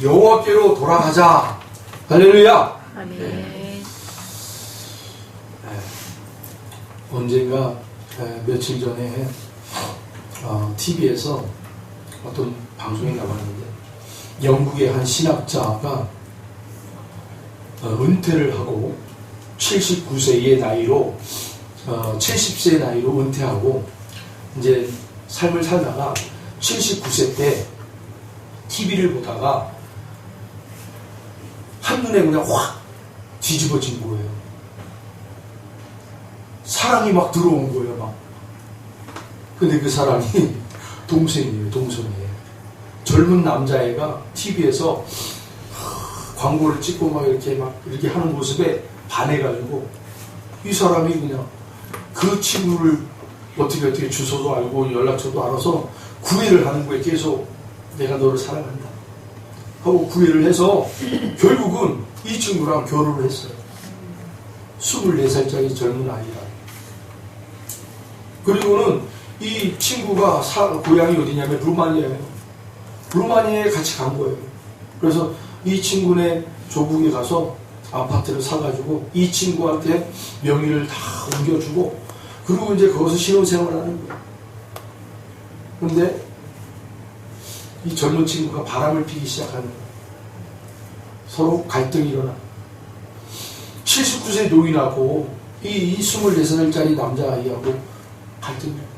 여호와께로 돌아가자. 할렐루야. 아멘. 언젠가 며칠 전에 TV에서 어떤 방송에 나왔는데 영국의 한 신학자가 은퇴를 하고 79세의 나이로 70세의 나이로 은퇴하고 이제 삶을 살다가 79세 때 TV를 보다가 한눈에 그냥 확 뒤집어진 거예요. 사랑이 막 들어온 거예요, 막. 근데 그 사람이 동생이에요, 동생이에요. 젊은 남자애가 TV에서 광고를 찍고 막 이렇게 하는 모습에 반해가지고 이 사람이 그냥 그 친구를 어떻게 주소도 알고 연락처도 알아서 구애를 하는 거예요. 계속 내가 너를 사랑한다 하고 구애를 해서 결국은 이 친구랑 결혼을 했어요. 24살짜리 젊은 아이랑. 그리고는 이 친구가 고향이 어디냐면 루마니아예요. 루마니아에 같이 간 거예요. 그래서 이 친구네 조국에 가서 아파트를 사가지고 이 친구한테 명의를 다 옮겨주고 그리고 이제 거기서 신혼생활을 하는 거예요. 근데 이 젊은 친구가 바람을 피기 시작하는 거예요. 서로 갈등이 일어나. 79세 노인하고 이 24살짜리 남자아이하고 갈등이 일어나.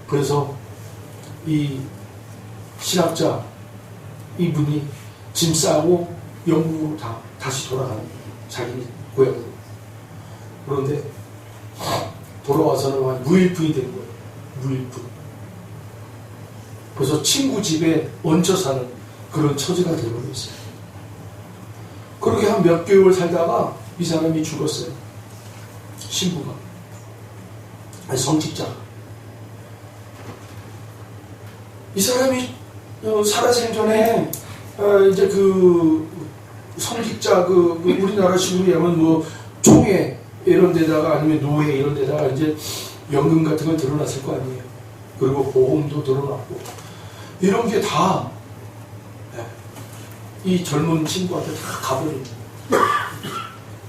그래서 이 신학자 이분이 짐 싸고 영국으로 다시 돌아가는 거예요. 자기 고향으로. 그런데 돌아와서는 무일푼이 된 거예요. 무일푼. 그래서 친구 집에 얹혀 사는 그런 처지가 되어버렸어요. 그렇게 한 몇 개월 살다가 이 사람이 죽었어요. 신부가. 아니, 성직자가. 이 사람이 살아생전에 이제 그 성직자 우리나라식으로 하면 뭐 총회 이런 데다가 아니면 노회 이런 데다가 이제 연금 같은 걸 들어놨을 거 아니에요. 그리고 보험도 들어놨고 이런 게 다 이 젊은 친구한테 다 가버린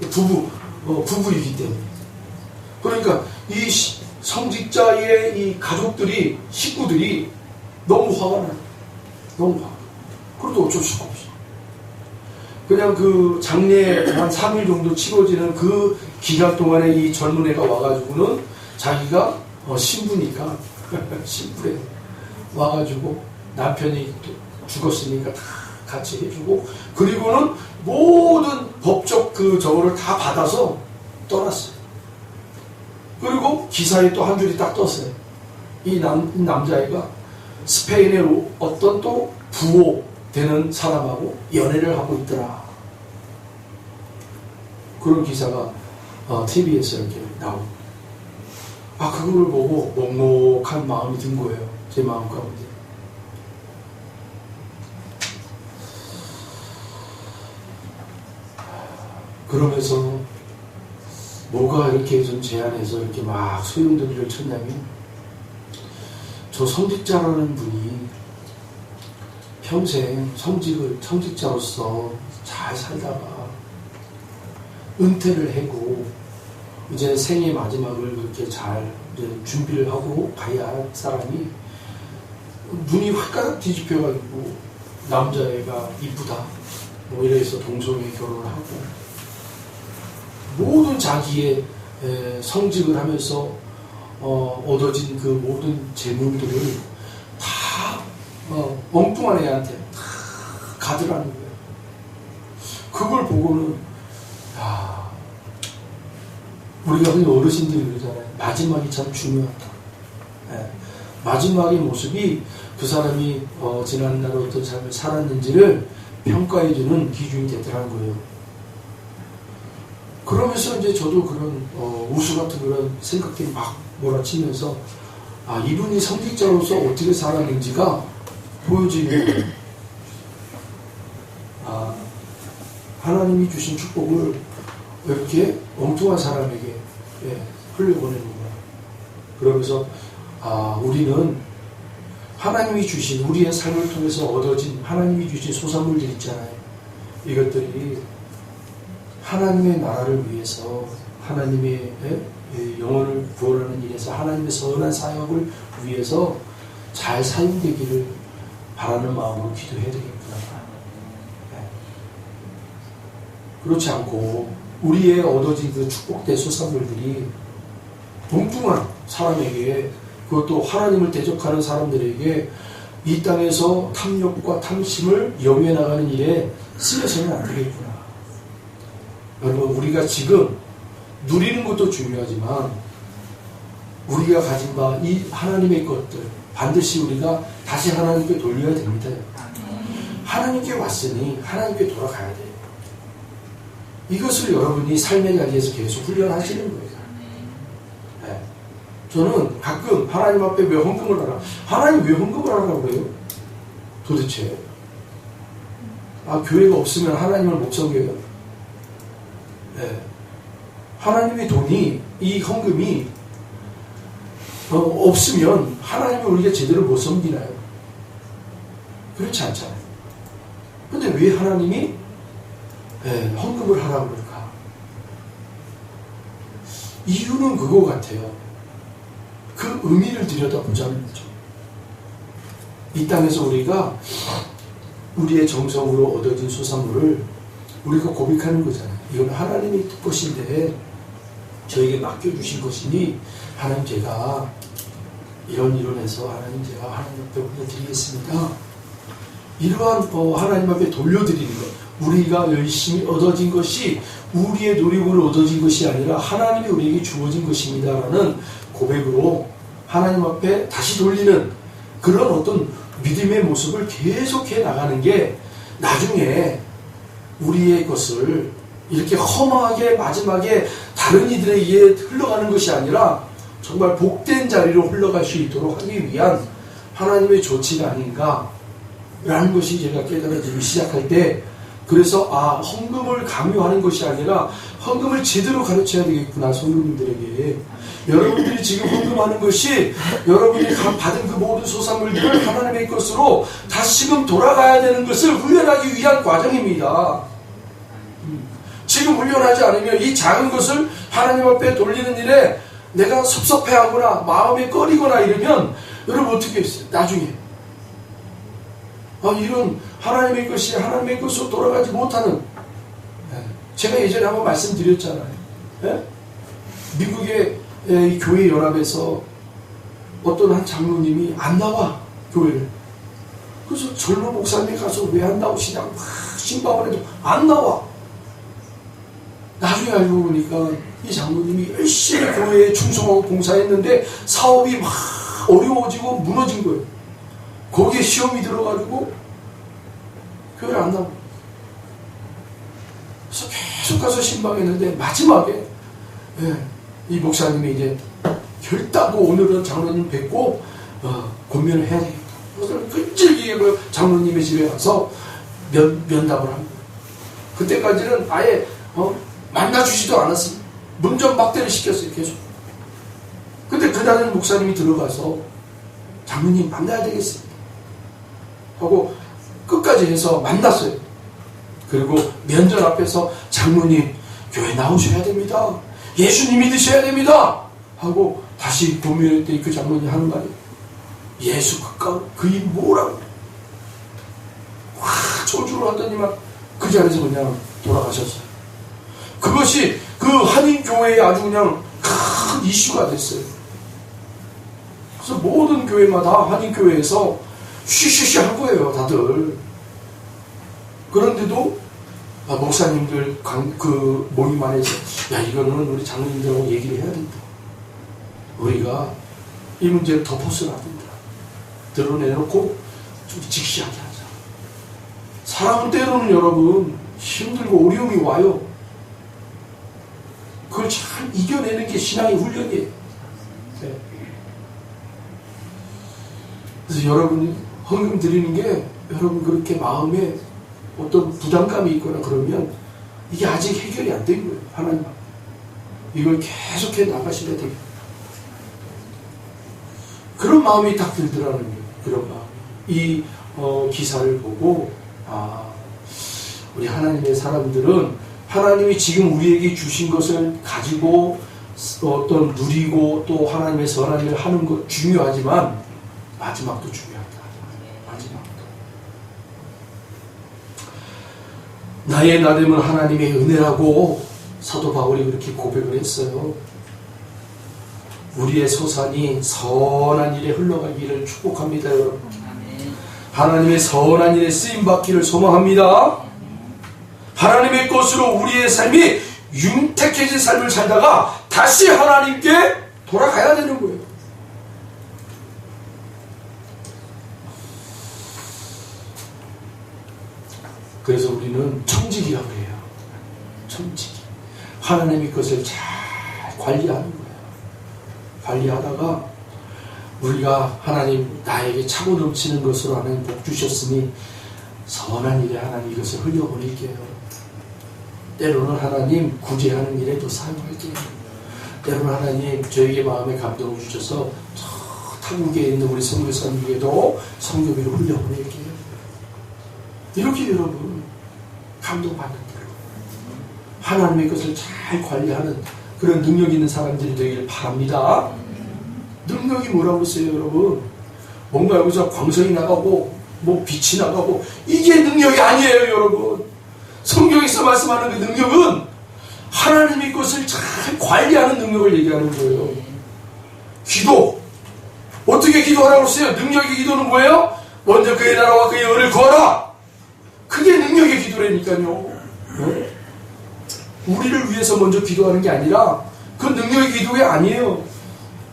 부부이기 때문에. 그러니까 이 성직자의 이 가족들이 식구들이 너무 화가 나요. 너무 화가. 그래도 어쩔 수가 없어. 그냥 그 장례 한 3일 정도 치러지는 그 기간 동안에 이 젊은 애가 와가지고는 자기가 신부니까 신부에 와가지고 남편이 죽었으니까 다 같이 해주고 그리고는 모든 법적 저거를 다 받아서 떠났어요. 그리고 기사에 또 한 줄이 딱 떴어요. 이 남자애가 스페인의 어떤 또 부호 되는 사람하고 연애를 하고 있더라. 그런 기사가 TV에서 이렇게 나오고 그걸 보고 먹먹한 마음이 든 거예요. 제 마음 가운데. 그러면서 뭐가 이렇게 좀 제안해서 이렇게 막 소용돌이를 쳤냐면 저 성직자라는 분이 평생 성직자로서 잘 살다가 은퇴를 하고 이제 생애 마지막을 그렇게 잘 이제 준비를 하고 가야 할 사람이 눈이 확 뒤집혀가지고 남자애가 이쁘다 뭐 이래서 동성애 결혼을 하고 모든 자기의 성직을 하면서 얻어진 그 모든 재물들을 다 엉뚱한 애한테 다 가더라는 거예요. 그걸 보고는 우리가 흔히 어르신들이 그러잖아요. 마지막이 참 중요하다. 마지막의 모습이 그 사람이 지난날에 어떤 삶을 살았는지를 평가해주는 기준이 되더라는 거예요. 그러면서 이제 저도 그런 우수 같은 그런 생각들이 막 몰아치면서 이분이 성직자로서 어떻게 살았는지가 보여지는 거예요. 하나님이 주신 축복을 이렇게 엉뚱한 사람에게 흘려보내는 거야. 그러면서 우리는 하나님이 주신 우리의 삶을 통해서 얻어진 하나님이 주신 소산물들 있잖아요. 이것들이 하나님의 나라를 위해서 하나님의 영혼을 구원하는 일에서 하나님의 선한 사역을 위해서 잘 사용되기를 바라는 마음으로 기도해야 되겠구나. 그렇지 않고 우리의 얻어진 그 축복된 소산물들이 엉뚱한 사람에게, 그것도 하나님을 대적하는 사람들에게 이 땅에서 탐욕과 탐심을 영위해 나가는 일에 쓰여서는 안 되겠구나. 여러분, 우리가 지금 누리는 것도 중요하지만 우리가 가진 바 이 하나님의 것들 반드시 우리가 다시 하나님께 돌려야 됩니다. 하나님께 왔으니 하나님께 돌아가야 돼요. 이것을 여러분이 삶의 자리에서 계속 훈련하시는 거예요. 네. 저는 가끔 하나님 앞에 왜 헌금을 하라? 하나님 왜 헌금을 하라고 그래요? 도대체 교회가 없으면 하나님을 못 섬겨요? 네. 하나님의 돈이, 이 헌금이 없으면 하나님을 우리가 제대로 못 섬기나요? 그렇지 않잖아요. 근데 왜 하나님이 헌금을 하라고 그럴까? 이유는 그거 같아요. 그 의미를 들여다보자는 거죠. 이 땅에서 우리가 우리의 정성으로 얻어진 소산물을 우리가 고백하는 거잖아요. 이건 하나님의 것인데 저에게 맡겨주신 것이니 하나님, 제가 이런 해서 하나님, 제가 하나님 앞에 올려드리겠습니다. 이러한 하나님 앞에 돌려드리는 것, 우리가 열심히 얻어진 것이 우리의 노력으로 얻어진 것이 아니라 하나님이 우리에게 주어진 것입니다라는 고백으로 하나님 앞에 다시 돌리는 그런 어떤 믿음의 모습을 계속해 나가는 게 나중에 우리의 것을 이렇게 허망하게 마지막에 다른 이들에게 흘러가는 것이 아니라 정말 복된 자리로 흘러갈 수 있도록 하기 위한 하나님의 조치가 아닌가라는 것이 제가 깨달아지기 시작할 때, 그래서 헌금을 강요하는 것이 아니라 헌금을 제대로 가르쳐야 되겠구나. 성도님들에게 여러분들이 지금 헌금하는 것이 여러분이 받은 그 모든 소산물들을 하나님의 것으로 다시금 돌아가야 되는 것을 훈련하기 위한 과정입니다. 지금 훈련하지 않으면 이 작은 것을 하나님 앞에 돌리는 일에 내가 섭섭해하거나 마음에 꺼리거나 이러면 여러분 어떻게 했어요? 나중에 이런 하나님의 것이 하나님의 것으로 돌아가지 못하는, 제가 예전에 한번 말씀드렸잖아요. 미국의 교회 연합에서 어떤 한 장로님이 안 나와, 교회를. 그래서 젊은 목사님이 가서 왜 안 나오시냐고 막 신방을 해도 안 나와. 나중에 알고 보니까 이 장로님이 열심히 교회에 충성하고 봉사했는데 사업이 막 어려워지고 무너진 거예요. 거기에 시험이 들어가지고 교회를 안 나오고. 그래서 계속 가서 신방했는데 마지막에 이 목사님이 이제 결단고 오늘은 장로님 뵙고 권면을 해야 되겠다. 그래서 끈질기게 장로님의 집에 가서 면담을 합니다. 그때까지는 아예 만나주지도 않았습니다. 문전박대를 시켰어요. 계속. 근데 그날은 목사님이 들어가서 장로님 만나야 되겠습니다 하고 끝까지 해서 만났어요. 그리고 면전 앞에서 장로님 교회 나오셔야 됩니다. 예수님 믿으셔야 됩니다 하고 다시 고민할 때 그 장로님 하는 말이 예수 그이 뭐라고 확 저주를 하더니만 그 자리에서 그냥 돌아가셨어요. 그것이 그 한인교회에 아주 그냥 큰 이슈가 됐어요. 그래서 모든 교회마다 한인교회에서 쉬쉬쉬 한 거예요, 다들. 그런데도 목사님들 그 모임 안에서 이거는 우리 장로님들하고 얘기를 해야 된다. 우리가 이 문제를 덮어서는 안 된다. 드러내놓고 좀 직시하게 하자. 사람은 때로는 여러분 힘들고 어려움이 와요. 그걸 잘 이겨내는 게 신앙의 훈련이에요. 네. 그래서 여러분이 헌금 드리는 게 여러분 그렇게 마음에 어떤 부담감이 있거나 그러면 이게 아직 해결이 안 된 거예요. 하나님 이걸 계속해 나가셔야 돼요. 그런 마음이 딱 들더라는 거예요. 그런 마음. 이 기사를 보고 우리 하나님의 사람들은 하나님이 지금 우리에게 주신 것을 가지고 어떤 누리고 또 하나님의 선한 일을 하는 것 중요하지만 마지막도 중요하다. 마지막도. 나의 나됨은 하나님의 은혜라고 사도 바울이 그렇게 고백을 했어요. 우리의 소산이 선한 일에 흘러가기를 축복합니다, 여러분. 하나님의 선한 일에 쓰임받기를 소망합니다. 하나님의 것으로 우리의 삶이 윤택해진 삶을 살다가 다시 하나님께 돌아가야 되는 거예요. 그래서 우리는 청직이라고 해요. 청직. 하나님의 것을 잘 관리하는 거예요. 관리하다가 우리가 하나님 나에게 차고 넘치는 것으로 하나님 복 주셨으니 선한 일에 하나님 이것을 흘려보낼게요. 때로는 하나님 구제하는 일에도 사용할게요. 때로는 하나님 저에게 마음에 감동을 주셔서 저 타국에 있는 우리 선교사님에게도 선교비를 흘려보낼게요. 이렇게 여러분 감동받는 대로 하나님의 것을 잘 관리하는 그런 능력 있는 사람들이 되기를 바랍니다. 능력이 뭐라고 했어요, 여러분? 뭔가 여기서 광선이 나가고 뭐 빛이 나가고 이게 능력이 아니에요, 여러분. 성경에서 말씀하는 그 능력은 하나님의 것을 잘 관리하는 능력을 얘기하는 거예요. 기도. 어떻게 기도하라고 했어요? 능력의 기도는 뭐예요? 먼저 그의 나라와 그의 의를 구하라. 그게 능력의 기도라니까요. 네? 우리를 위해서 먼저 기도하는 게 아니라 그 능력의 기도가 아니에요.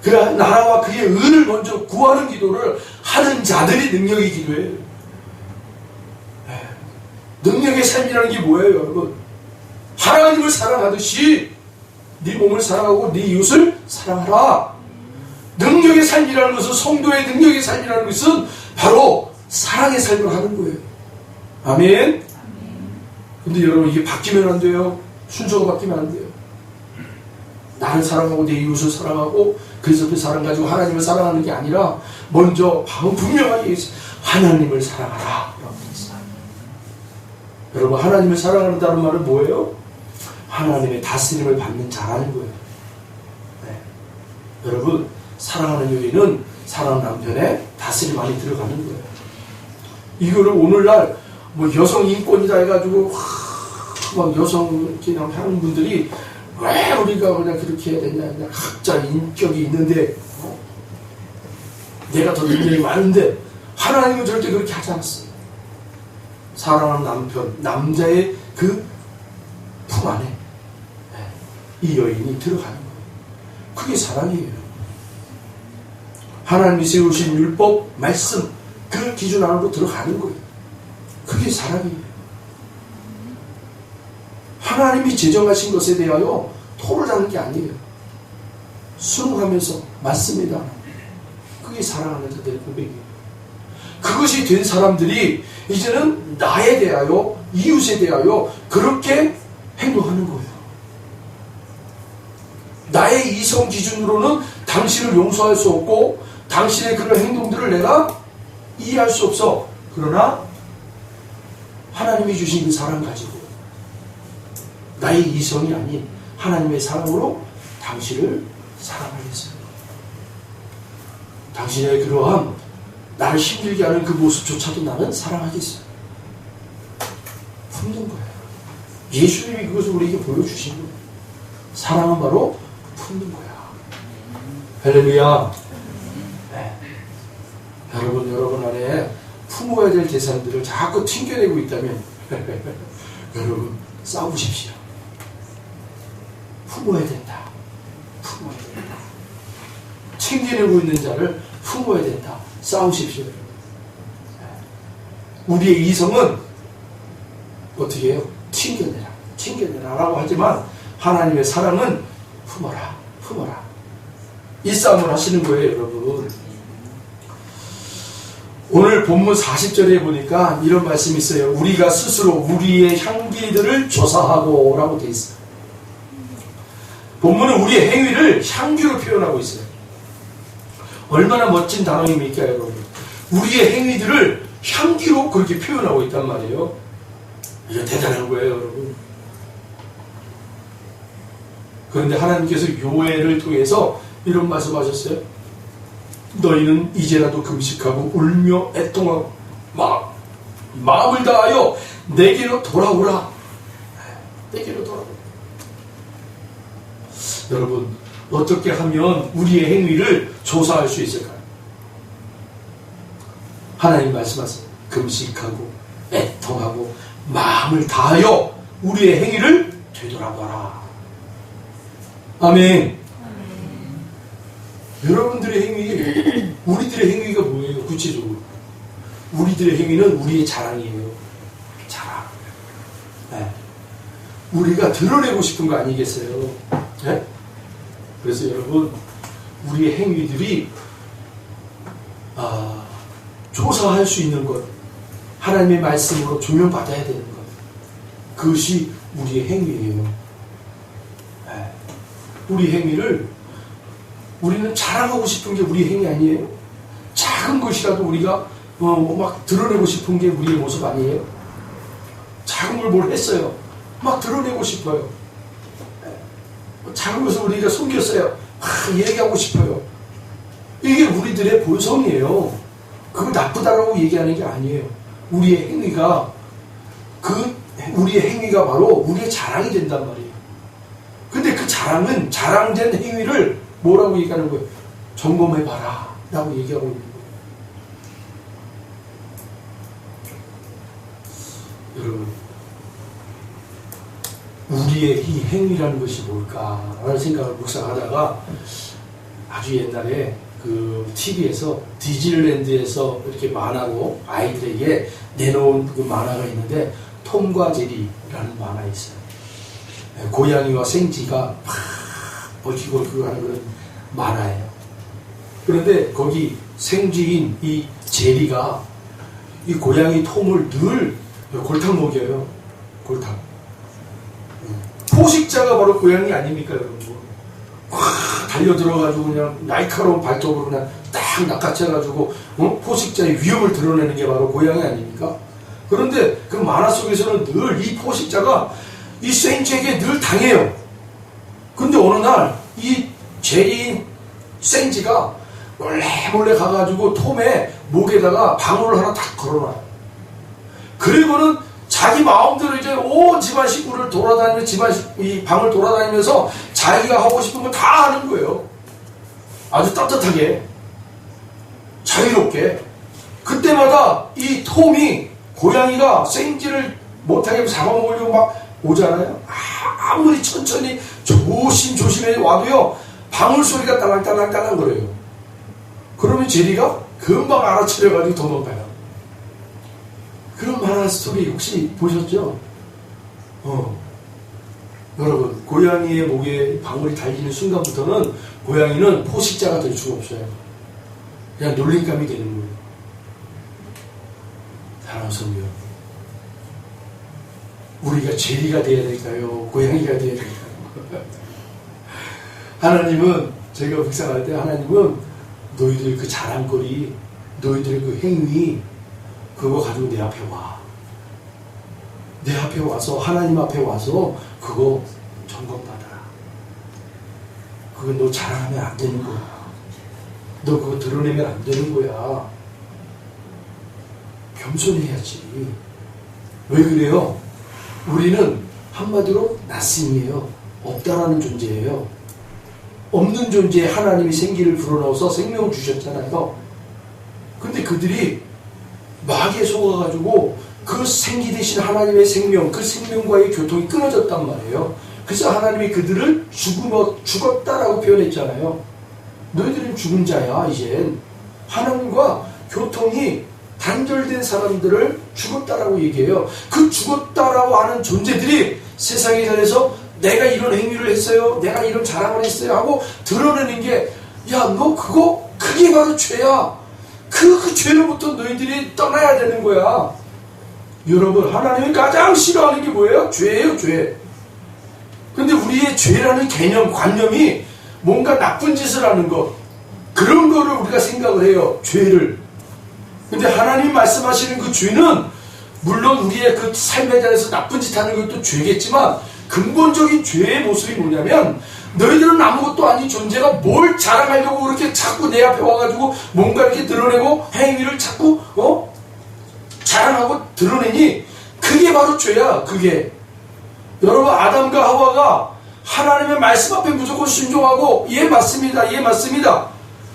그 나라와 그의 의를 먼저 구하는 기도를 하는 자들이 능력의 기도예요. 네. 능력의 삶이라는 게 뭐예요, 여러분? 하나님을 사랑하듯이 네 몸을 사랑하고 네 이웃을 사랑하라. 능력의 삶이라는 것은, 성도의 능력의 삶이라는 것은 바로 사랑의 삶을 하는 거예요. 아멘. 근데 여러분, 이게 바뀌면 안 돼요. 순서가 바뀌면 안 돼요. 나를 사랑하고 내 이웃을 사랑하고 그래서 그 사랑 가지고 하나님을 사랑하는 게 아니라 먼저 분명하게 하나님을 사랑하라. 여러분, 하나님을 사랑한다는 말은 뭐예요? 하나님의 다스림을 받는 자라는 거예요. 네. 여러분, 사랑하는 여인은 사랑하는 남편의 다스림 안에 들어가는 거예요. 이거를 오늘날 뭐 여성 인권이다 해가지고 막 여성 이렇게 하는 분들이 왜 우리가 그냥 그렇게 해야 되냐, 그냥 각자 인격이 있는데 내가 더 능력이 많은데, 하나님은 절대 그렇게 하지 않았어요. 사랑하는 남편, 남자의 그 품 안에 이 여인이 들어가는 거예요. 그게 사랑이에요. 하나님이 세우신 율법, 말씀, 그 기준 안으로 들어가는 거예요. 그게 사랑이에요. 하나님이 제정하신 것에 대하여 토를 하는 게 아니에요. 순응하면서 맞습니다. 그게 사랑하는 자들의 고백이에요. 그것이 된 사람들이 이제는 나에 대하여, 이웃에 대하여 그렇게 행동하는 거예요. 나의 이성 기준으로는 당신을 용서할 수 없고 당신의 그런 행동들을 내가 이해할 수 없어. 그러나 하나님이 주신 그 사랑 가지고 나의 이성이 아닌 하나님의 사랑으로 당신을 사랑하겠어요. 당신의 그러한 나를 힘들게 하는 그 모습조차도 나는 사랑하겠어요. 품는 거예요. 예수님이 그것을 우리에게 보여주신 거예요. 사랑은 바로 품는 거야. 할렐루야. 네. 여러분 안에 품어야 될 재산들을 자꾸 튕겨내고 있다면 여러분 싸우십시오. 품어야 된다. 품어야 된다. 챙겨내고 있는 자를 품어야 된다. 싸우십시오. 우리의 이성은 어떻게 해요? 튕겨내라 라고 하지만 하나님의 사랑은 품어라. 이 싸움을 하시는 거예요, 여러분. 오늘 본문 40절에 보니까 이런 말씀이 있어요. 우리가 스스로 우리의 향기들을 조사하고 라고 되어 있어요. 본문은 우리의 행위를 향기로 표현하고 있어요. 얼마나 멋진 단어입니까, 여러분? 우리의 행위들을 향기로 그렇게 표현하고 있단 말이에요. 이거 대단한 거예요, 여러분. 그런데 하나님께서 요엘을 통해서 이런 말씀하셨어요. 너희는 이제라도 금식하고 울며 애통하고 마음을 다하여 내게로 돌아오라. 내게로 돌아오라. 여러분, 어떻게 하면 우리의 행위를 조사할 수 있을까요? 하나님 말씀하세요. 금식하고 애통하고 마음을 다하여 우리의 행위를 되돌아봐라. 아멘. 여러분들의 행위, 우리들의 행위가 뭐예요? 구체적으로 우리들의 행위는 우리의 자랑이에요. 자랑. 네. 우리가 드러내고 싶은 거 아니겠어요? 네? 그래서 여러분, 우리의 행위들이 조사할 수 있는 것, 하나님의 말씀으로 조명받아야 되는 것, 그것이 우리의 행위예요. 네. 우리 행위를 우리는 자랑하고 싶은 게 우리의 행위 아니에요? 작은 것이라도 우리가 막 드러내고 싶은 게 우리의 모습 아니에요? 작은 걸 뭘 했어요? 막 드러내고 싶어요. 작은 것을 우리가 숨겼어요. 막 얘기하고 싶어요. 이게 우리들의 본성이에요. 그거 나쁘다라고 얘기하는 게 아니에요. 우리의 행위가 우리의 행위가 바로 우리의 자랑이 된단 말이에요. 근데 그 자랑은 자랑된 행위를 뭐라고 얘기하는 거예요? 점검해봐라 라고 얘기하고 있는 거예요. 여러분, 우리의 이 행위라는 것이 뭘까라는 생각을 묵상하다가 아주 옛날에 그 TV에서 디즈니랜드에서 이렇게 만화로 아이들에게 내놓은 그 만화가 있는데 톰과 제리라는 만화 있어요. 고양이와 생쥐가 막 벌키벌키 하는 그런 만화예요. 그런데 거기 생쥐인 이 제리가 이 고양이 톰을 늘 골탕 먹여요. 골탕. 포식자가 바로 고양이 아닙니까, 여러분? 확 달려들어가지고 그냥 날카로운 발톱으로 그냥 딱 낚아채가지고 포식자의 위협을 드러내는 게 바로 고양이 아닙니까? 그런데 그 만화 속에서는 늘 이 포식자가 이 생쥐에게 늘 당해요. 근데 어느 날 이 제리인 생쥐가 몰래 가가지고 톰의 목에다가 방울을 하나 딱 걸어놔요. 그리고는 자기 마음대로 이제 온 집안 식구를 이 방을 돌아다니면서 자기가 하고 싶은 거 다 하는 거예요. 아주 따뜻하게, 자유롭게. 그때마다 이 톰이 고양이가 생쥐를 못하게 잡아먹으려고 막 오잖아요. 아무리 천천히 조심조심해 와도요, 방울 소리가 딸랑딸랑딸랑 거려요. 그러면 제리가 금방 알아차려가지고 도망가요. 그런 만화 스토리 혹시 보셨죠? 여러분, 고양이의 목에 방울이 달리는 순간부터는 고양이는 포식자가 될 수가 없어요. 그냥 놀림감이 되는 거예요. 사랑하는 성도 여러분, 우리가 제리가 되어야 될까요? 고양이가 되어야 될까요? 하나님은, 제가 묵상할 때 하나님은 너희들 그 자랑거리, 너희들의 그 행위, 그거 가지고 내 앞에 와. 내 앞에 와서, 하나님 앞에 와서 그거 점검받아라. 그건 너 자랑하면 안 되는 거야. 너 그거 드러내면 안 되는 거야. 겸손해야지. 왜 그래요? 우리는 한마디로 나씀이에요. 없다라는 존재예요. 없는 존재에 하나님이 생기를 불어넣어서 생명을 주셨잖아요. 근데 그들이 마귀에 속아가지고 그 생기 대신 하나님의 생명, 그 생명과의 교통이 끊어졌단 말이에요. 그래서 하나님이 그들을 죽었다라고 표현했잖아요. 너희들은 죽은 자야, 이젠. 하나님과 교통이 단절된 사람들을 죽었다라고 얘기해요. 그 죽었다라고 하는 존재들이 세상에 대해서 내가 이런 행위를 했어요, 내가 이런 자랑을 했어요 하고 드러내는 게, 야, 너 그게 바로 죄야. 그 죄로부터 너희들이 떠나야 되는 거야. 여러분, 하나님이 가장 싫어하는 게 뭐예요? 죄예요, 죄. 근데 우리의 죄라는 개념, 관념이 뭔가 나쁜 짓을 하는 것, 그런 거를 우리가 생각을 해요. 죄를. 근데 하나님이 말씀하시는 그 죄는 물론 우리의 그 삶에 대해서 나쁜 짓 하는 것도 죄겠지만 근본적인 죄의 모습이 뭐냐면 너희들은 아무것도 아닌 존재가 뭘 자랑하려고 그렇게 자꾸 내 앞에 와가지고 뭔가 이렇게 드러내고 행위를 자꾸 자랑하고 드러내니 그게 바로 죄야. 그게 여러분 아담과 하와가 하나님의 말씀 앞에 무조건 순종하고 예 맞습니다 예 맞습니다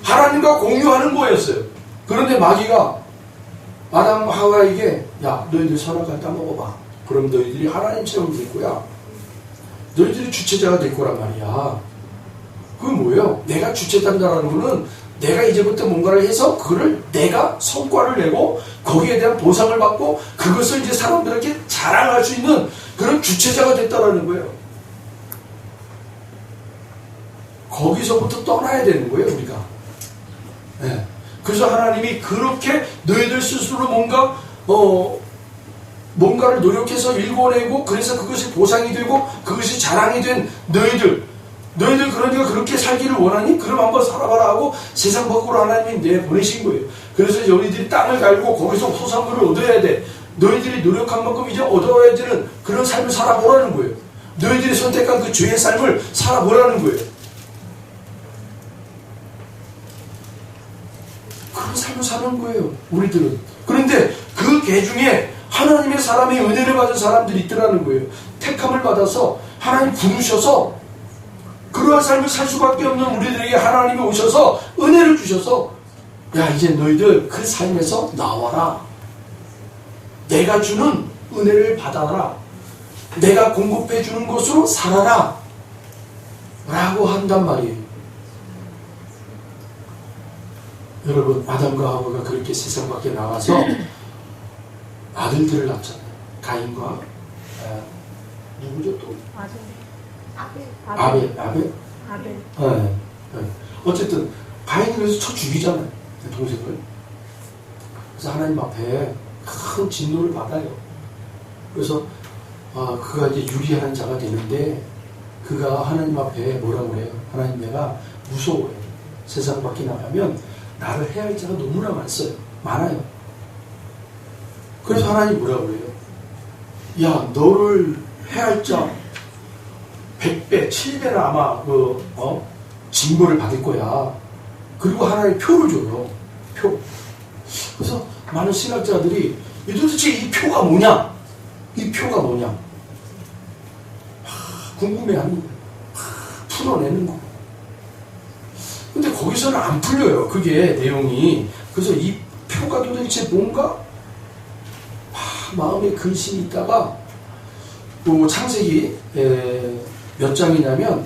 하나님과 공유하는 거였어요. 그런데 마귀가 아담 하와에게 야 너희들 선악 갖다 먹어봐. 그럼 너희들이 하나님처럼 될 거야. 너희들이 주체자가 될 거란 말이야. 그게 뭐예요? 내가 주체된다라는 거는 내가 이제부터 뭔가를 해서 그거를 내가 성과를 내고 거기에 대한 보상을 받고 그것을 이제 사람들에게 자랑할 수 있는 그런 주체자가 됐다라는 거예요. 거기서부터 떠나야 되는 거예요, 우리가. 네. 그래서 하나님이 그렇게 너희들 스스로 뭔가를 노력해서 일궈내고 그래서 그것이 보상이 되고 그것이 자랑이 된 너희들 그러니까 그렇게 살기를 원하니? 그럼 한번 살아봐라 하고 세상 밖으로 하나님이 내보내신 거예요. 그래서 너희들이 땅을 갈고 거기서 소산물을 얻어야 돼. 너희들이 노력한 만큼 이제 얻어야 되는 그런 삶을 살아보라는 거예요. 너희들이 선택한 그 죄의 삶을 살아보라는 거예요. 그런 삶을 사는 거예요, 우리들은. 그런데 그 개 중에 하나님의 사람의 은혜를 받은 사람들이 있더라는 거예요. 택함을 받아서 하나님 부르셔서 그러한 삶을 살 수밖에 없는 우리들에게 하나님이 오셔서 은혜를 주셔서 야 이제 너희들 그 삶에서 나와라. 내가 주는 은혜를 받아라. 내가 공급해 주는 것으로 살아라. 라고 한단 말이에요. 여러분 아담과 하와가 그렇게 세상 밖에 나와서 아들들을 낳잖아요. 가인과 누구죠 또? 아벨. 네. 어쨌든 가인이 그래서 쳐 죽이잖아요. 동생을. 그래서 하나님 앞에 큰 진노를 받아요. 그래서 그가 이제 유리한 자가 되는데 그가 하나님 앞에 뭐라고 그래요? 하나님 내가 무서워요. 세상 밖에 나가면 나를 해할 자가 너무나 많아요. 그래서 하나님 뭐라고 그래요? 야 너를 해할 자 100배, 7배나 아마 징벌을 받을 거야. 그리고 하나님 표를 줘요. 표. 그래서 많은 신학자들이 도대체 이 표가 뭐냐? 이 표가 뭐냐? 궁금해하는 거예요. 풀어내는 거. 근데 거기서는 안 풀려요. 그게 내용이. 그래서 이 표가 도대체 뭔가? 마음에 근심이 있다가 또 창세기 몇 장이냐면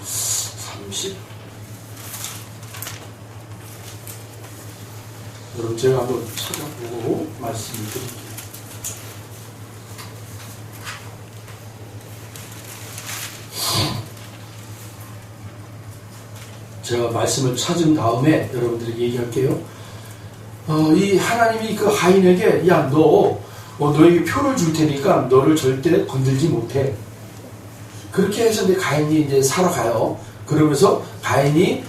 30 여러분 제가 한번 찾아보고 말씀을 드릴게요. 제가 말씀을 찾은 다음에 여러분들에게 얘기할게요. 이 하나님이 그 가인에게 야 너에게 표를 줄 테니까 너를 절대 건들지 못해. 그렇게 해서 이제 가인이 이제 살아가요. 그러면서 가인이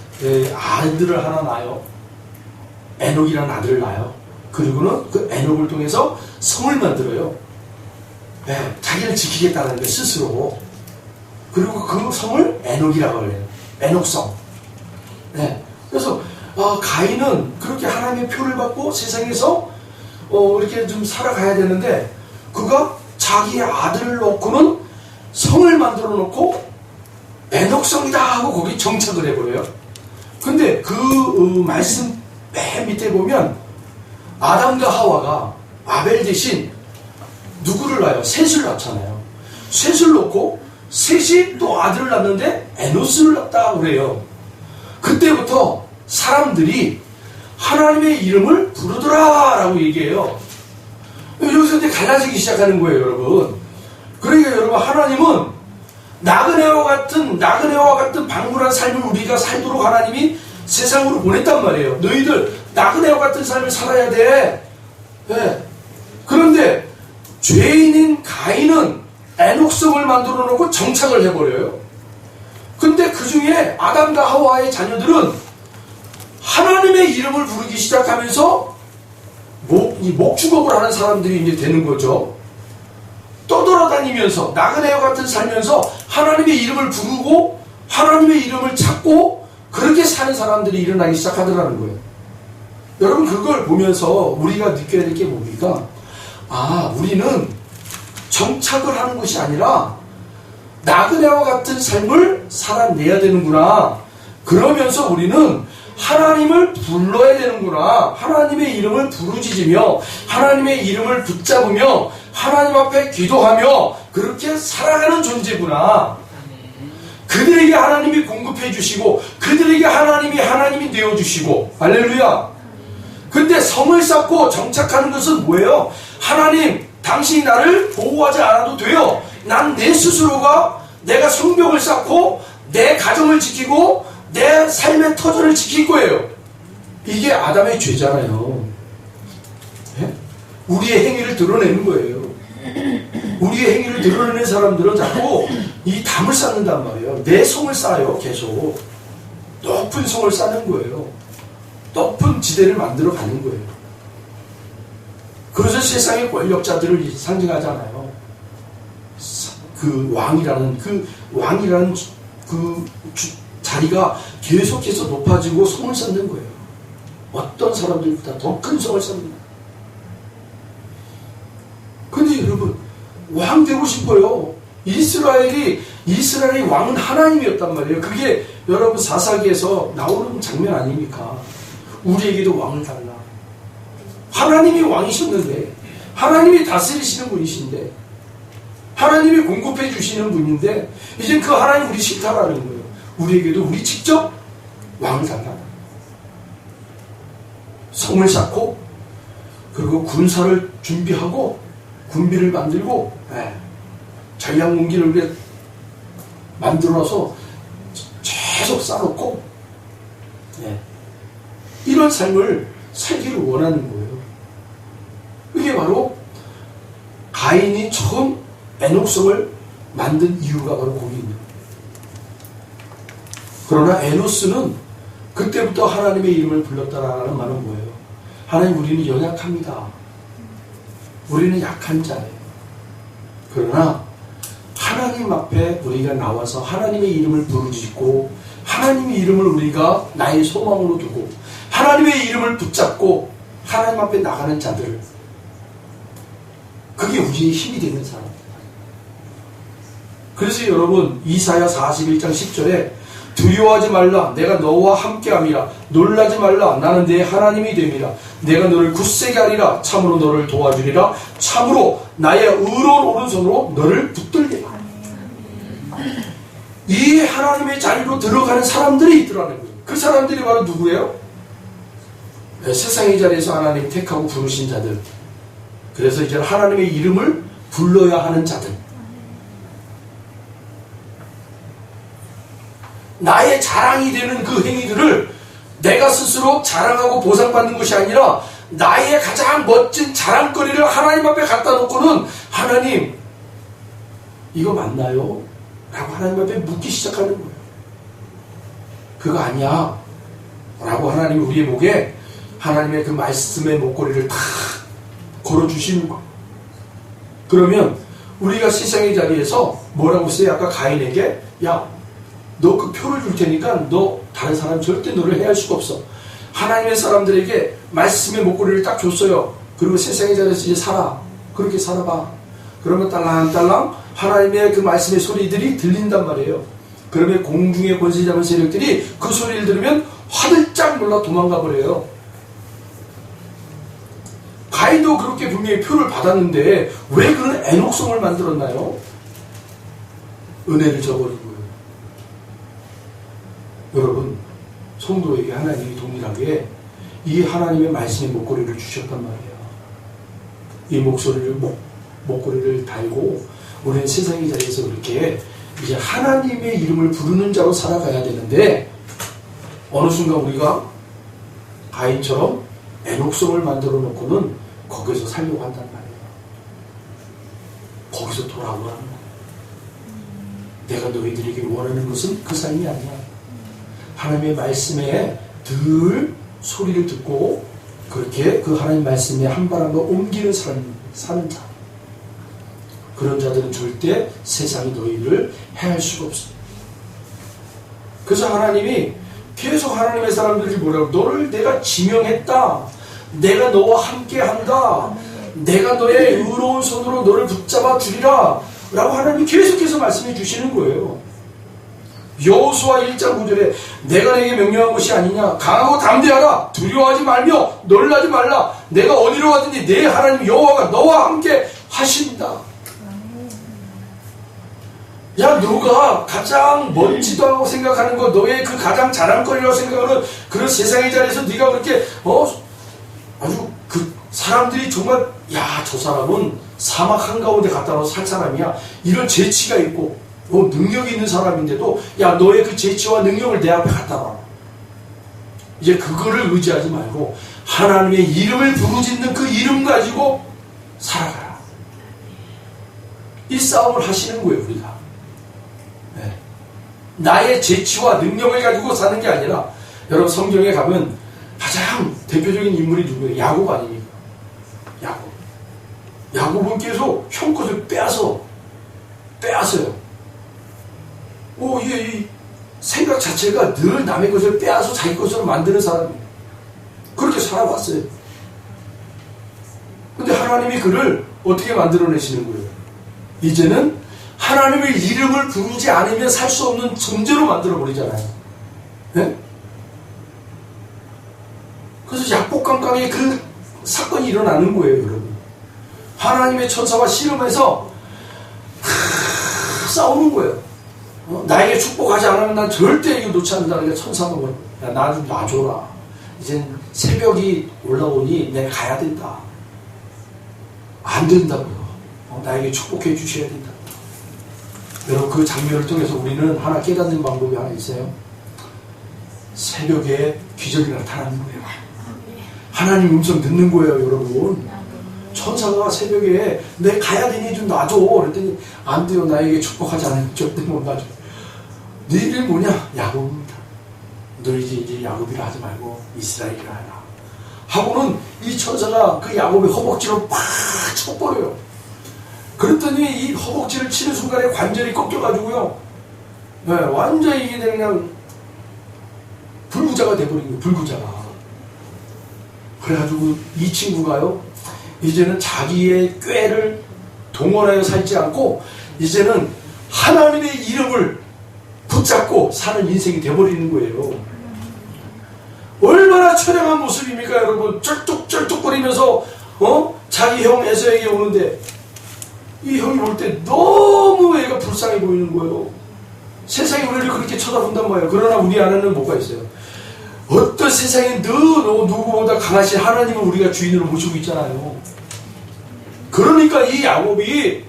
아들을 하나 낳아요. 에녹이라는 아들을 낳아요. 그리고는 그 에녹을 통해서 성을 만들어요. 네, 자기를 지키겠다는 게 스스로. 그리고 그 성을 에녹이라고 해요. 에녹성. 네, 그래서 가인은 그렇게 하나님의 표를 받고 세상에서 이렇게 좀 살아가야 되는데 그가 자기의 아들을 놓고는 성을 만들어 놓고 에녹성이다 하고 거기 정착을 해버려요. 근데 그 말씀 맨 밑에 보면 아담과 하와가 아벨 대신 누구를 낳아요? 셋을 낳잖아요. 셋을 놓고 셋이 또 아들을 낳는데 에노스를 낳았다 그래요. 그때부터 사람들이 하나님의 이름을 부르더라 라고 얘기해요. 여기서 이제 갈라지기 시작하는 거예요, 여러분. 그러니까 여러분, 하나님은 나그네와 같은 방불한 삶을 우리가 살도록 하나님이 세상으로 보냈단 말이에요. 너희들 나그네와 같은 삶을 살아야 돼. 네. 그런데 죄인인 가인은 에녹성을 만들어 놓고 정착을 해버려요. 근데 그 중에 아담과 하와의 자녀들은 하나님의 이름을 부르기 시작하면서 이 목축업을 하는 사람들이 이제 되는 거죠. 떠돌아다니면서 나그네와 같은 살면서 하나님의 이름을 부르고 하나님의 이름을 찾고 그렇게 사는 사람들이 일어나기 시작하더라는 거예요. 여러분 그걸 보면서 우리가 느껴야 될 게 뭡니까? 아, 우리는 정착을 하는 것이 아니라 나그네와 같은 삶을 살아내야 되는구나. 그러면서 우리는 하나님을 불러야 되는구나. 하나님의 이름을 부르짖으며 하나님의 이름을 붙잡으며 하나님 앞에 기도하며 그렇게 살아가는 존재구나. 그들에게 하나님이 공급해 주시고 그들에게 하나님이 내어주시고 할렐루야. 근데 성을 쌓고 정착하는 것은 뭐예요? 하나님, 당신이 나를 보호하지 않아도 돼요. 난 내 스스로가 내가 성벽을 쌓고 내 가정을 지키고 내 삶의 터전을 지킬 거예요. 이게 아담의 죄잖아요. 예? 우리의 행위를 드러내는 거예요. 우리의 행위를 드러내는 사람들은 자꾸 이 담을 쌓는단 말이에요. 내 성을 쌓아요. 계속 높은 성을 쌓는 거예요. 높은 지대를 만들어 가는 거예요. 그래서 세상의 권력자들을 상징하잖아요. 그 왕이라는 자리가 계속해서 높아지고 성을 쌓는 거예요. 어떤 사람들보다 더 큰 성을 쌓는 거예요. 근데 여러분, 왕 되고 싶어요. 이스라엘의 왕은 하나님이었단 말이에요. 그게 여러분 사사기에서 나오는 장면 아닙니까? 우리에게도 왕을 달라. 하나님이 왕이셨는데, 하나님이 다스리시는 분이신데, 하나님이 공급해 주시는 분인데, 이제 그 하나님 우리 싫다라는 거예요. 우리에게도 우리 직접 왕을 달라. 성을 쌓고, 그리고 군사를 준비하고, 군비를 만들고, 전략무기를 우리 만들어서 계속 쌓아놓고, 이런 삶을 살기를 원하는 거예요. 이게 바로 가인이 처음 에녹성을 만든 이유가 바로 거기입니다. 그러나 에노스는 그때부터 하나님의 이름을 불렀다라는 말은 뭐예요? 하나님, 우리는 연약합니다. 우리는 약한 자예요. 그러나 하나님 앞에 우리가 나와서 하나님의 이름을 부르짖고 하나님의 이름을 우리가 나의 소망으로 두고 하나님의 이름을 붙잡고 하나님 앞에 나가는 자들, 그게 우리의 힘이 되는 사람입니다. 그래서 여러분, 이사야 41장 10절에 두려워하지 말라, 내가 너와 함께함이라. 놀라지 말라, 나는 내 하나님이 됨이라. 내가 너를 굳세게 하리라. 참으로 너를 도와주리라. 참으로 나의 의로운 오른손으로 너를 붙들리라. 이 하나님의 자리로 들어가는 사람들이 있더라는 거예요. 그 사람들이 바로 누구예요? 세상의 자리에서 하나님 택하고 부르신 자들. 그래서 이제 하나님의 이름을 불러야 하는 자들. 나의 자랑이 되는 그 행위들을 내가 스스로 자랑하고 보상받는 것이 아니라 나의 가장 멋진 자랑거리를 하나님 앞에 갖다 놓고는 하나님, 이거 맞나요? 라고 하나님 앞에 묻기 시작하는 거예요. 그거 아니야 라고 하나님이 우리의 목에 하나님의 그 말씀의 목걸이를 다 걸어주시는 거예요. 그러면 우리가 세상의 자리에서 뭐라고 했어요? 아까 가인에게, 야, 너 그 표를 줄 테니까 너 다른 사람 절대 너를 해할 수가 없어. 하나님의 사람들에게 말씀의 목걸이를 딱 줬어요. 그리고 세상의 자리에서 이제 살아. 그렇게 살아봐. 그러면 딸랑딸랑 하나님의 그 말씀의 소리들이 들린단 말이에요. 그러면 공중의 권세 잡은 세력들이 그 소리를 들으면 화들짝 놀라 도망가 버려요. 가인도 그렇게 분명히 표를 받았는데 왜 그런 에녹성을 만들었나요? 은혜를 저버린 거예요. 여러분, 성도에게 하나님이 동일하게 이 하나님의 말씀의 목걸이를 주셨단 말이에요. 이 목걸이를 달고 우리는 세상의 자리에서 그렇게 이제 하나님의 이름을 부르는 자로 살아가야 되는데, 어느 순간 우리가 가인처럼 에녹성을 만들어 놓고는 거기서 살려고 한단 말이에요. 거기서 돌아오라는 거예요. 내가 너희들에게 원하는 것은 그 삶이 아니야. 하나님의 말씀에 늘 소리를 듣고 그렇게 그 하나님 말씀에 한 발한발 옮기는 사는 자. 그런 자들은 절대 세상이 너희를 해할 수가 없어요. 그래서 하나님이 계속 하나님의 사람들이 뭐라고, 너를 내가 지명했다. 내가 너와 함께한다. 내가 너의 의로운 손으로 너를 붙잡아 주리라. 라고 하나님이 계속해서 말씀해 주시는 거예요. 여호수아 1장 9절에 내가 내게 명령한 것이 아니냐. 강하고 담대하라. 두려워하지 말며 놀라지 말라. 내가 어디로 가든지 내 하나님 여호와가 너와 함께 하신다. 야, 너가 가장 멋지다고 생각하는 거, 너의 그 가장 자랑거리라고 생각하는 그런 세상의 자리에서 네가 그렇게 아주 그 사람들이 정말, 야, 저 사람은 사막 한가운데 갔다 와서 살 사람이야, 이런 재치가 있고 능력이 있는 사람인데도, 야, 너의 그 재치와 능력을 내 앞에 갖다 놔. 이제 그거를 의지하지 말고 하나님의 이름을 부르짖는 그 이름 가지고 살아가라. 이 싸움을 하시는 거예요, 우리가. 네. 나의 재치와 능력을 가지고 사는 게 아니라, 여러분 성경에 가면 가장 대표적인 인물이 누구예요? 야곱 아닙니까? 야곱. 야곱은 계속 형 것을 빼앗어요. 이 생각 자체가 늘 남의 것을 빼앗아 자기 것으로 만드는 사람이에요. 그렇게 살아왔어요. 근데 하나님이 그를 어떻게 만들어내시는 거예요? 이제는 하나님의 이름을 부르지 않으면 살 수 없는 존재로 만들어버리잖아요. 네? 그래서 약복강강의 그 사건이 일어나는 거예요, 여러분. 하나님의 천사와 씨름해서 싸우는 거예요. 나에게 축복하지 않으면 난 절대 이거 놓지 않는다. 그러니까 천사가 야, 나 좀 놔줘라. 이제 새벽이 올라오니 내가 가야 된다. 안 된다고요. 나에게 축복해 주셔야 된다. 여러분, 그 장면을 통해서 우리는 하나 깨닫는 방법이 하나 있어요. 새벽에 기적이 나타나는 거예요. 하나님 음성 듣는 거예요, 여러분. 천사가 새벽에 내 가야 되니 좀 놔줘. 그랬더니 안 돼요. 나에게 축복하지 않으면 절대 못 놔줘. 네 이름이 뭐냐? 야곱입니다. 너 이제 야곱이라 하지 말고 이스라엘이라 하라. 하고는 이 천사가 그 야곱의 허벅지로 팍 쳐버려요. 그랬더니 이 허벅지를 치는 순간에 관절이 꺾여가지고요. 네, 완전히 이게 그냥 불구자가 돼버린 거예요. 불구자가. 그래가지고 이 친구가요, 이제는 자기의 꾀를 동원하여 살지 않고 이제는 하나님의 이름을 붙잡고 사는 인생이 돼버리는 거예요. 얼마나 처량한 모습입니까, 여러분? 쩔뚝쩔뚝거리면서 자기 형 에서에게 오는데 이 형이 볼 때 너무 애가 불쌍해 보이는 거예요. 세상이 우리를 그렇게 쳐다본단 말이에요. 그러나 우리 안에는 뭐가 있어요? 어떤 세상에 누구보다 강하신 하나님을 우리가 주인으로 모시고 있잖아요. 그러니까 이 야곱이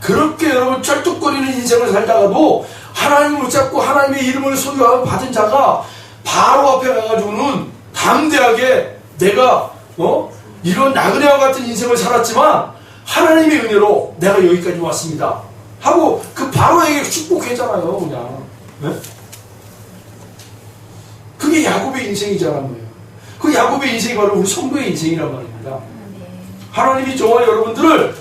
그렇게 여러분 쩔뚝거리는 인생을 살다가도 하나님을 붙잡고 하나님의 이름을 소유하고 받은 자가 바로 앞에 가가지고는 담대하게 내가 이런 나그네와 같은 인생을 살았지만 하나님의 은혜로 내가 여기까지 왔습니다 하고 그 바로에게 축복했잖아요. 그냥. 네? 그게 야곱의 인생이잖아요. 그 야곱의 인생이 바로 우리 성도의 인생이란 말입니다. 하나님이 정말 여러분들을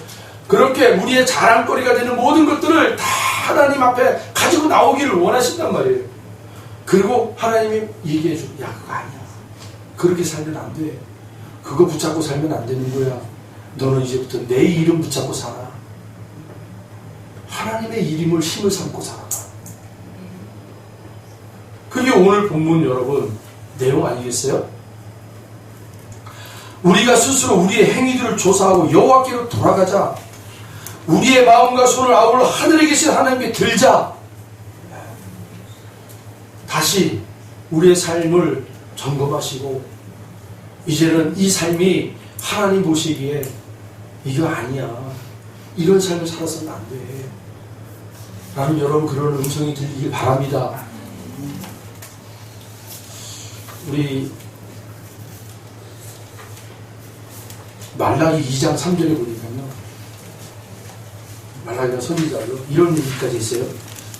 그렇게 우리의 자랑거리가 되는 모든 것들을 다 하나님 앞에 가지고 나오기를 원하신단 말이에요. 그리고 하나님이 얘기해줘. 야, 그거 아니야. 그렇게 살면 안 돼. 그거 붙잡고 살면 안 되는 거야. 너는 이제부터 내 이름 붙잡고 살아. 하나님의 이름을 힘을 삼고 살아라. 그게 오늘 본문 여러분 내용 아니겠어요? 우리가 스스로 우리의 행위들을 조사하고 여호와께로 돌아가자. 우리의 마음과 손을 아울러 하늘에 계신 하나님께 들자. 다시 우리의 삶을 점검하시고 이제는 이 삶이 하나님 보시기에 이거 아니야. 이런 삶을 살아서는 안 돼. 라는 여러분 그런 음성이 들리길 바랍니다. 우리 말라기 2장 3절에 보니까요. 말라기가 선지자로 이런 얘기까지 있어요.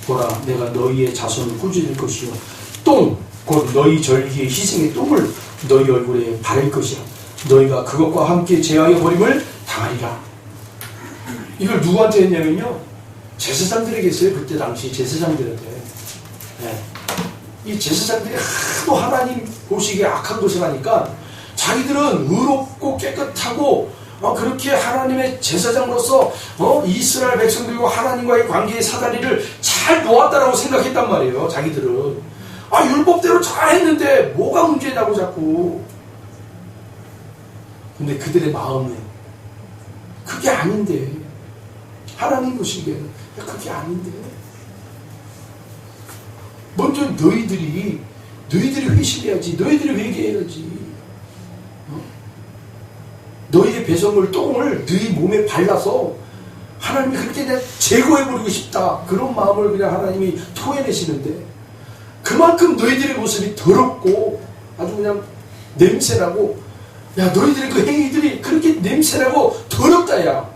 보라, 내가 너희의 자손을 꾸짖을 것이요 똥 곧 너희 절기의 희생의 똥을 너희 얼굴에 바를 것이라. 너희가 그것과 함께 제하여 버림을 당하리라. 이걸 누구한테 했냐면요, 제사장들에게 했어요. 그때 당시 제사장들한테. 네. 이 제사장들이 하도 하나님 보시기에 악한 것을 하니까 자기들은 의롭고 깨끗하고 그렇게 하나님의 제사장으로서 이스라엘 백성들과 하나님과의 관계의 사다리를 잘 놓았다라고 생각했단 말이에요. 자기들은 율법대로 잘 했는데 뭐가 문제냐고 자꾸. 근데 그들의 마음은 그게 아닌데, 하나님 보시기에는 그게 아닌데, 먼저 너희들이 회심해야지. 너희들이 회개해야지. 너희의 배설물 똥을 너희 몸에 발라서 하나님이 그렇게 그냥 제거해버리고 싶다, 그런 마음을 그냥 하나님이 토해내시는데, 그만큼 너희들의 모습이 더럽고 아주 그냥 냄새나고, 야, 너희들의 그 행위들이 그렇게 냄새나고 더럽다, 야.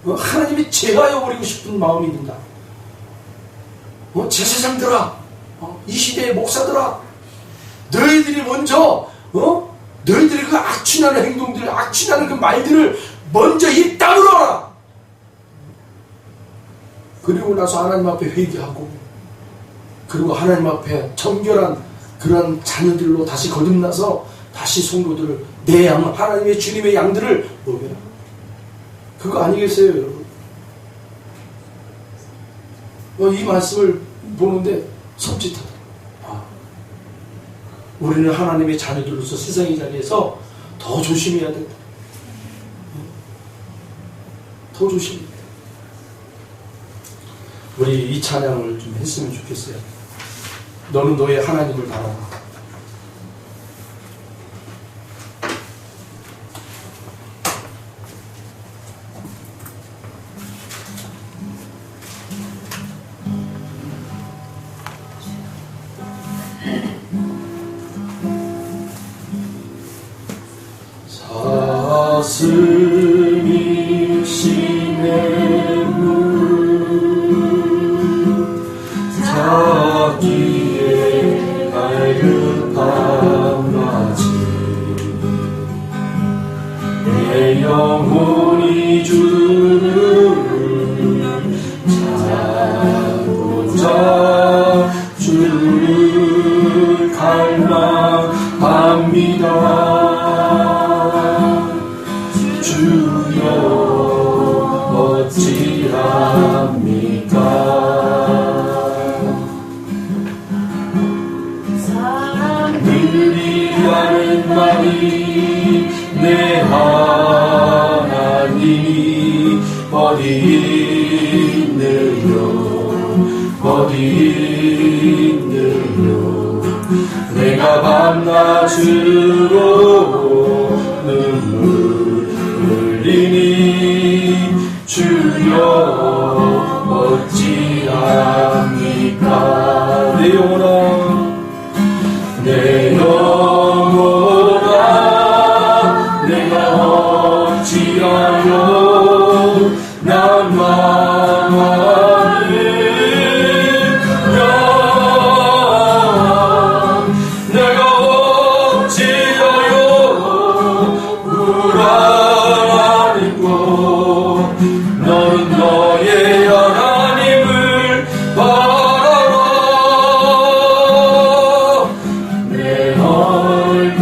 하나님이 제거해버리고 싶은 마음이 든다. 제사장들아, 이 시대의 목사들아, 너희들이 먼저 너희들의 그 악취나는 행동들, 악취나는 그 말들을 먼저 입 다물어라. 그리고 나서 하나님 앞에 회개하고, 그리고 하나님 앞에 정결한 그런 자녀들로 다시 거듭나서 다시 성도들을, 내 양, 하나님의 주님의 양들을 먹여라. 그거 아니겠어요, 여러분? 이 말씀을 보는데 섬찟하다. 우리는 하나님의 자녀들로서 세상의 자리에서 더 조심해야 된다. 더 조심해야 된다. 우리 이 찬양을 좀 했으면 좋겠어요. 너는 너의 하나님을 바라봐. 가슴이 시내물 자기의 갈급한 맞이 내 영혼이 주를 찾고자 주를 갈망합니다. 주여 어찌합니까? 사람들이 하는 말이 내 하나님이 어디 있느냐 어디 있느냐 내가 밤낮으로 눈물 흘리니 주여 어찌합니까? 내 영혼아 내가 어찌하여 낭만하느냐 내가 어찌하여 불안하는고 너는 너의 하나님을 바라라 내 얼굴을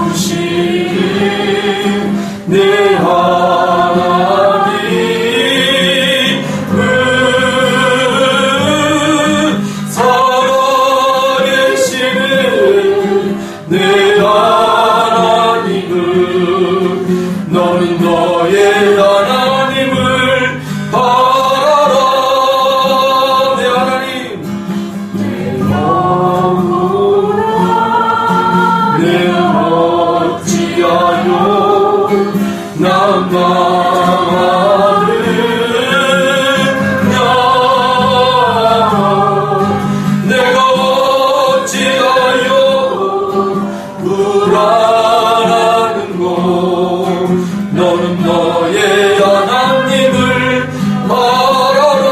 두시는 내 하나님을 살아계시는 내 하나님을 너는 너의 하나님을 바라라 내 하나님 내 영혼아 내가 어찌하여 낭만하느냐 내가 어찌하여 불안하는고 너는 너의 하나님을 바라라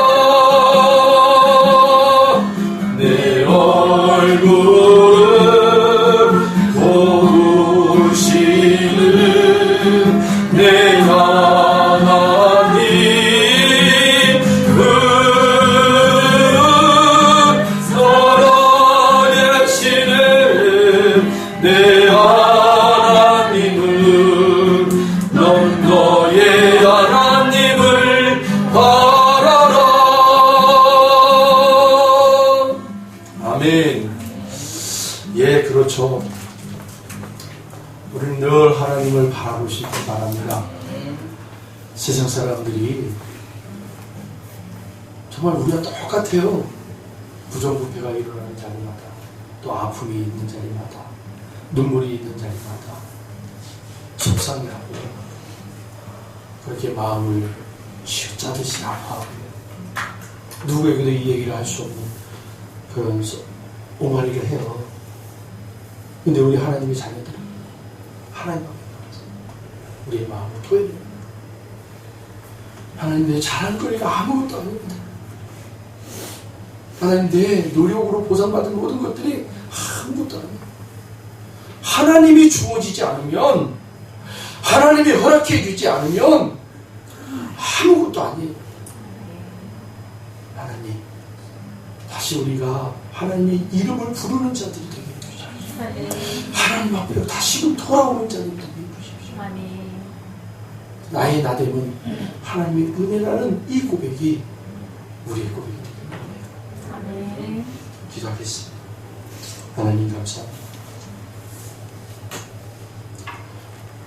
내 하나님을 넌 너의 하나님을 바라라. 아멘. 예, 그렇죠. 우리는 늘 하나님을 바라보시기 바랍니다. 세상 사람들이 정말 우리가 똑같아요. 부정부패가 일어나는 자리마다, 또 아픔이 있는 자리마다, 눈물이 있는 자리마다 속상해하고 그렇게 마음을 쥐어짜듯이 아파하고 누구에게도 이 얘기를 할 수 없는 그런 옹알이를 해요. 근데 우리 하나님의 자녀들은 하나님 앞에 나가서 우리의 마음을 토해내요. 하나님, 내 자랑거리가 아무것도 아닙니다. 하나님, 내 노력으로 보상받은 모든 것들이 아무것도 아닙니다. 하나님이 주어지지 않으면, 하나님이 허락해 주지 않으면 아무것도 아니에요. 하나님, 다시 우리가 하나님의 이름을 부르는 자들이 되게 해주십시오. 하나님 앞에 다시금 돌아오는 자들이 되게 해주십시오. 나의 나됨은 하나님의 은혜라는 이 고백이 우리의 고백이 되길 원해요. 기도하겠습니다. 하나님 감사합니다.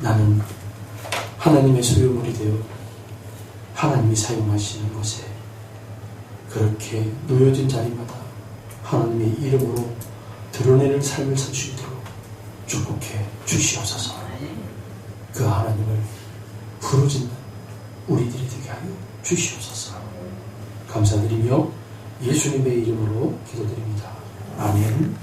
나는 하나님의 소유물이 되어 하나님이 사용하시는 것에 그렇게 놓여진 자리마다 하나님의 이름으로 드러내는 삶을 살 수 있도록 축복해 주시옵소서. 그 하나님을 부르짖는 우리들이 되게 하여 주시옵소서. 감사드리며 예수님의 이름으로 기도드립니다. 아멘.